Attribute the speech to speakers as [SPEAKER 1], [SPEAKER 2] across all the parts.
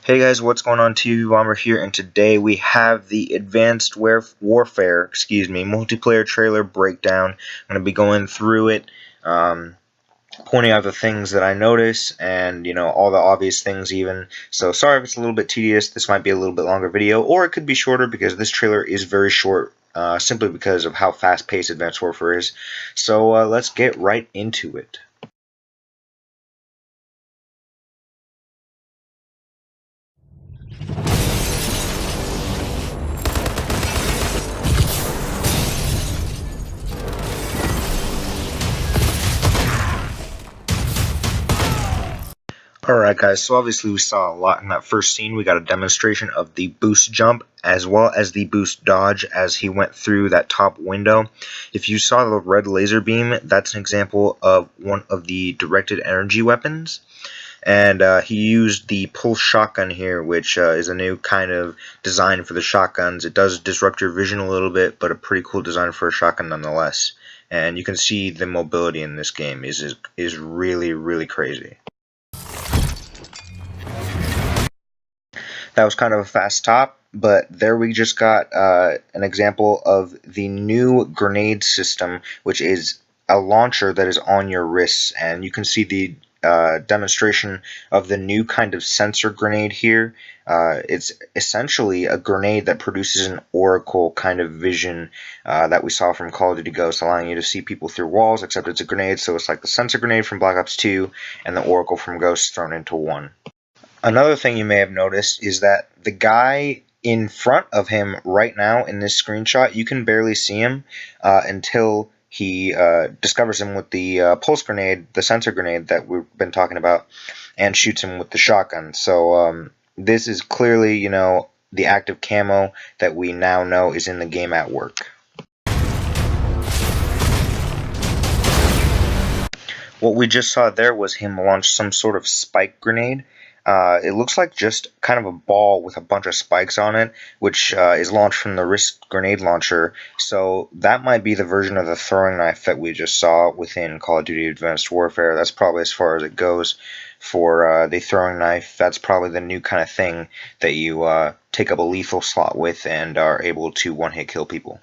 [SPEAKER 1] Hey guys, what's going on? TV Bomber here, and today we have the Advanced Warfare, multiplayer trailer breakdown. I'm going to be going through it, pointing out the things that I notice, and all the obvious things even. So sorry if it's a little bit tedious. This might be a little bit longer video, or it could be shorter because this trailer is very short, simply because of how fast-paced Advanced Warfare is. So let's get right into it. Alright guys, so obviously we saw a lot in that first scene. We got a demonstration of the boost jump as well as the boost dodge as he went through that top window. If you saw the red laser beam, that's an example of one of the directed energy weapons. And he used the pulse shotgun here, which is a new kind of design for the shotguns. It does disrupt your vision a little bit, but a pretty cool design for a shotgun nonetheless. And you can see the mobility in this game is really, really crazy. That was kind of a fast top, but there we just got an example of the new grenade system, which is a launcher that is on your wrists, and you can see the demonstration of the new kind of sensor grenade here. It's essentially a grenade that produces an oracle kind of vision that we saw from Call of Duty Ghosts, allowing you to see people through walls, except it's a grenade, so it's like the sensor grenade from Black Ops 2 and the oracle from Ghosts thrown into one. Another thing you may have noticed is that the guy in front of him right now in this screenshot, you can barely see him until he discovers him with the pulse grenade, the sensor grenade that we've been talking about, and shoots him with the shotgun. So this is clearly, the active camo that we now know is in the game at work. What we just saw there was him launch some sort of spike grenade. It looks like just kind of a ball with a bunch of spikes on it, which is launched from the wrist grenade launcher. So that might be the version of the throwing knife that we just saw within Call of Duty Advanced Warfare. That's probably as far as it goes for the throwing knife. That's probably the new kind of thing that you take up a lethal slot with and are able to one-hit kill people.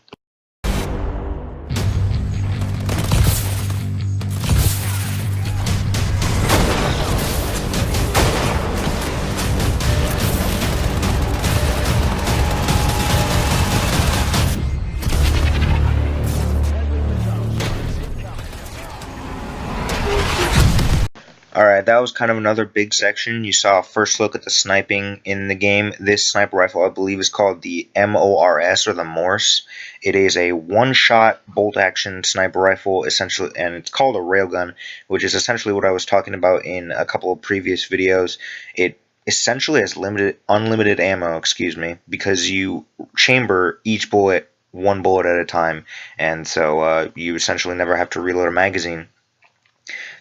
[SPEAKER 1] Alright, that was kind of another big section. You saw a first look at the sniping in the game. This sniper rifle, I believe, is called the MORS, or the Morse. It is a one-shot bolt-action sniper rifle, essentially, and it's called a railgun, which is essentially what I was talking about in a couple of previous videos. It essentially has unlimited ammo, because you chamber each bullet one bullet at a time, and so you essentially never have to reload a magazine.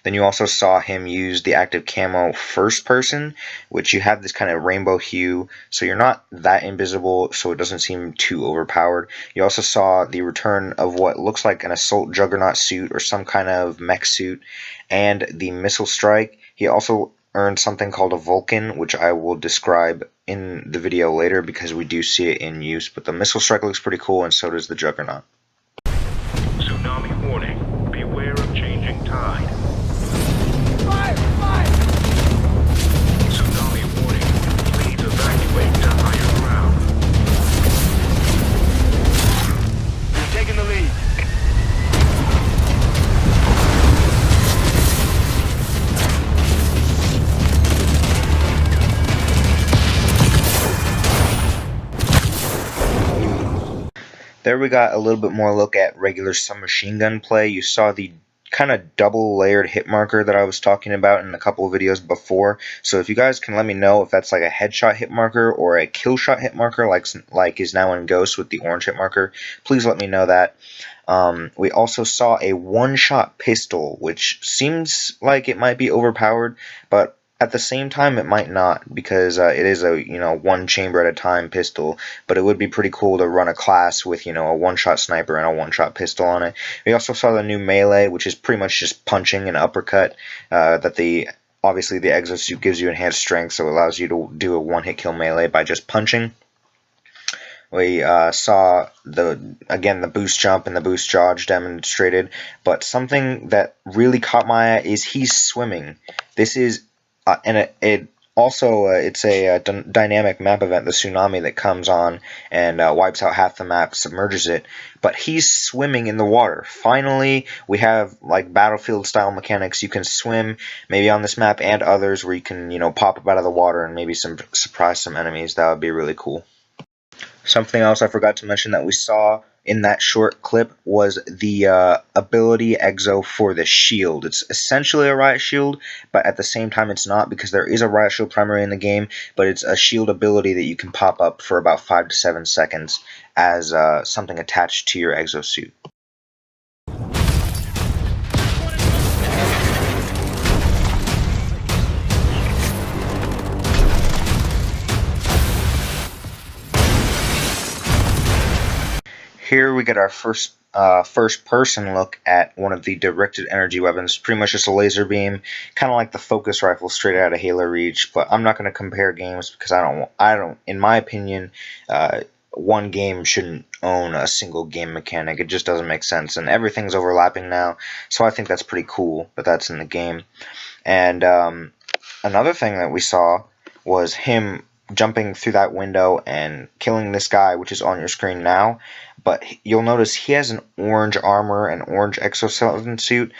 [SPEAKER 1] Then you also saw him use the active camo first person, which you have this kind of rainbow hue, so you're not that invisible, so it doesn't seem too overpowered. You also saw the return of what looks like an assault juggernaut suit or some kind of mech suit, and the missile strike. He also earned something called a Vulcan, which I will describe in the video later because we do see it in use, but the missile strike looks pretty cool, and so does the juggernaut.
[SPEAKER 2] Tsunami warning. Beware of changing tide.
[SPEAKER 3] Fire! Fire!
[SPEAKER 2] Tsunami warning. Please evacuate to higher ground.
[SPEAKER 3] We're taking the lead.
[SPEAKER 1] There we got a little bit more look at regular submachine gun play. You saw the kind of double layered hit marker that I was talking about in a couple of videos before. So if you guys can let me know if that's like a headshot hit marker or a kill shot hit marker like is now in Ghost with the orange hit marker, please let me know that. We also saw a one-shot pistol, which seems like it might be overpowered, but at the same time, it might not, because it is a one chamber at a time pistol. But it would be pretty cool to run a class with a one-shot sniper and a one-shot pistol on it. We also saw the new melee, which is pretty much just punching and uppercut that the obviously the exosuit gives you enhanced strength, so it allows you to do a one-hit kill melee by just punching. We saw the boost jump and the boost dodge demonstrated, but something that really caught my eye is he's swimming. This is it's a dynamic map event, the tsunami that comes on and wipes out half the map, submerges it. But he's swimming in the water. Finally, we have like Battlefield style mechanics. You can swim maybe on this map and others where you can pop up out of the water and maybe surprise some enemies. That would be really cool. Something else I forgot to mention that we saw in that short clip was the ability exo for the shield. It's essentially a riot shield, but at the same time it's not, because there is a riot shield primary in the game, but it's a shield ability that you can pop up for about 5 to 7 seconds as something attached to your exosuit. Here we get our first person look at one of the directed energy weapons. Pretty much just a laser beam, kind of like the focus rifle straight out of Halo Reach. But I'm not going to compare games because I don't. In my opinion, one game shouldn't own a single game mechanic. It just doesn't make sense, and everything's overlapping now. So I think that's pretty cool that that's in the game. And another thing that we saw was him jumping through that window and killing this guy, which is on your screen now. But you'll notice he has an orange armor and orange exoskeleton suit.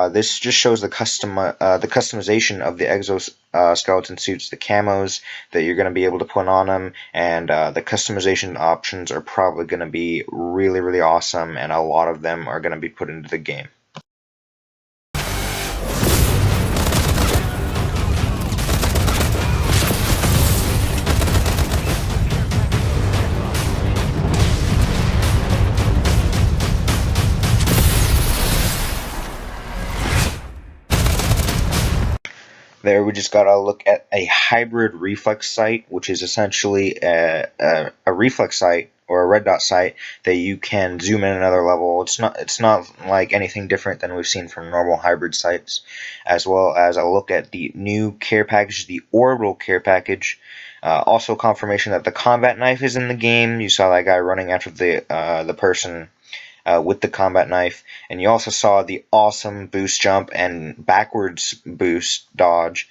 [SPEAKER 1] This just shows the customization of the exoskeleton suits, the camos that you're going to be able to put on them, and the customization options are probably going to be really, really awesome, and a lot of them are going to be put into the game. There we just got a look at a hybrid reflex sight, which is essentially a reflex sight or a red dot sight that you can zoom in another level. It's not like anything different than we've seen from normal hybrid sights, as well as a look at the new care package, the orbital care package. Also confirmation that the combat knife is in the game. You saw that guy running after the person with the combat knife, and you also saw the awesome boost jump and backwards boost dodge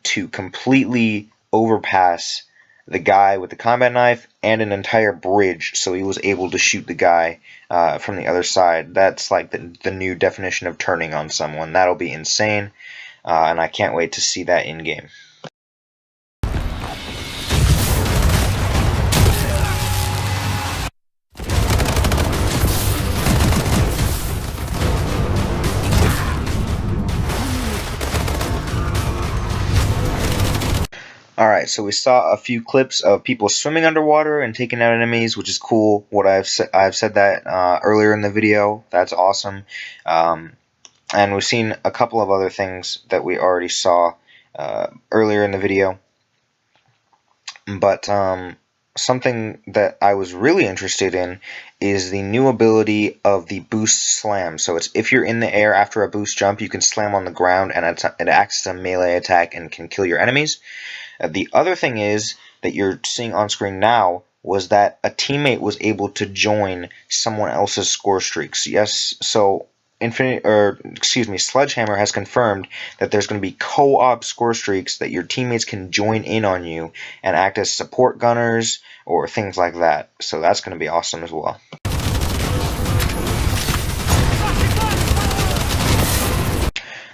[SPEAKER 1] to completely overpass the guy with the combat knife and an entire bridge, so he was able to shoot the guy from the other side. That's like the new definition of turning on someone. That'll be insane, and I can't wait to see that in game. Alright, so we saw a few clips of people swimming underwater and taking out enemies, which is cool. I've said that earlier in the video. That's awesome. And we've seen a couple of other things that we already saw earlier in the video. But something that I was really interested in is the new ability of the boost slam. So it's if you're in the air after a boost jump, you can slam on the ground, and it acts as a melee attack and can kill your enemies. The other thing is that you're seeing on screen now was that a teammate was able to join someone else's score streaks. Yes, so Sledgehammer has confirmed that there's going to be co-op score streaks that your teammates can join in on you and act as support gunners or things like that. So that's going to be awesome as well.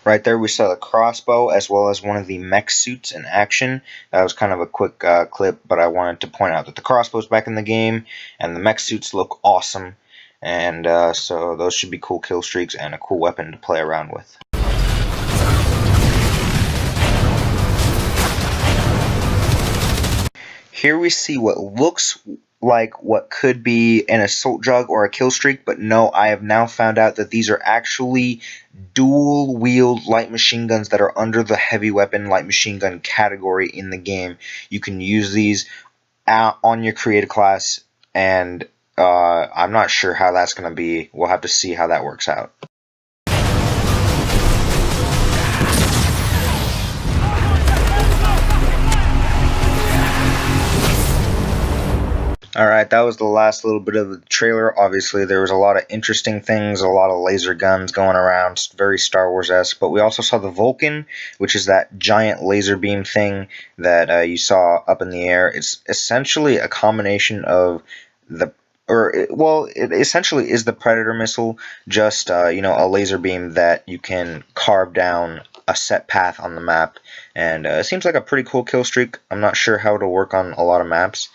[SPEAKER 1] Right there we saw the crossbow as well as one of the mech suits in action. That was kind of a quick clip, but I wanted to point out that the crossbow's back in the game and the mech suits look awesome. And so those should be cool kill streaks and a cool weapon to play around with. Here we see what looks like what could be an assault jug or a kill streak, but no, I have now found out that these are actually dual-wield light machine guns that are under the heavy weapon light machine gun category in the game. You can use these on your creative class, and I'm not sure how that's going to be. We'll have to see how that works out. Alright, that was the last little bit of the trailer. Obviously, there was a lot of interesting things, a lot of laser guns going around, very Star Wars-esque, but we also saw the Vulcan, which is that giant laser beam thing that you saw up in the air. It's essentially a combination of it essentially is the Predator missile, just, a laser beam that you can carve down a set path on the map, and it seems like a pretty cool kill streak. I'm not sure how it'll work on a lot of maps.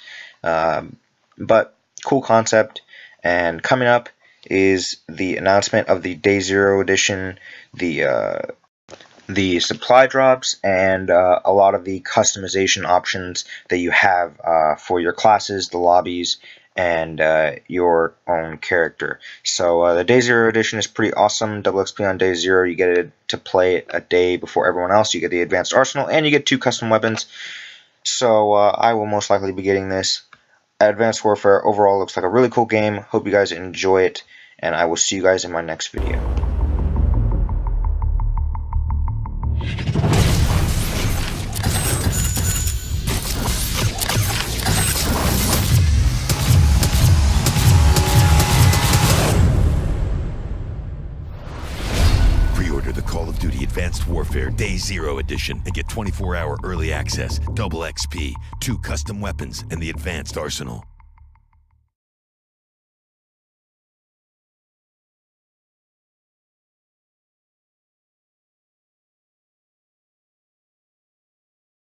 [SPEAKER 1] But cool concept. And coming up is the announcement of the Day Zero edition, the supply drops, and a lot of the customization options that you have for your classes, the lobbies, and your own character. So the Day Zero edition is pretty awesome. Double XP on Day Zero. You get it to play it a day before everyone else. You get the advanced arsenal, and you get 2 custom weapons. So I will most likely be getting this. Advanced Warfare overall looks like a really cool game. Hope you guys enjoy it, and I will see you guys in my next video.
[SPEAKER 4] Pre-order the Call of Duty Advanced Warfare Day Zero edition and get 24-hour early access, double XP, 2 custom weapons, and the advanced arsenal.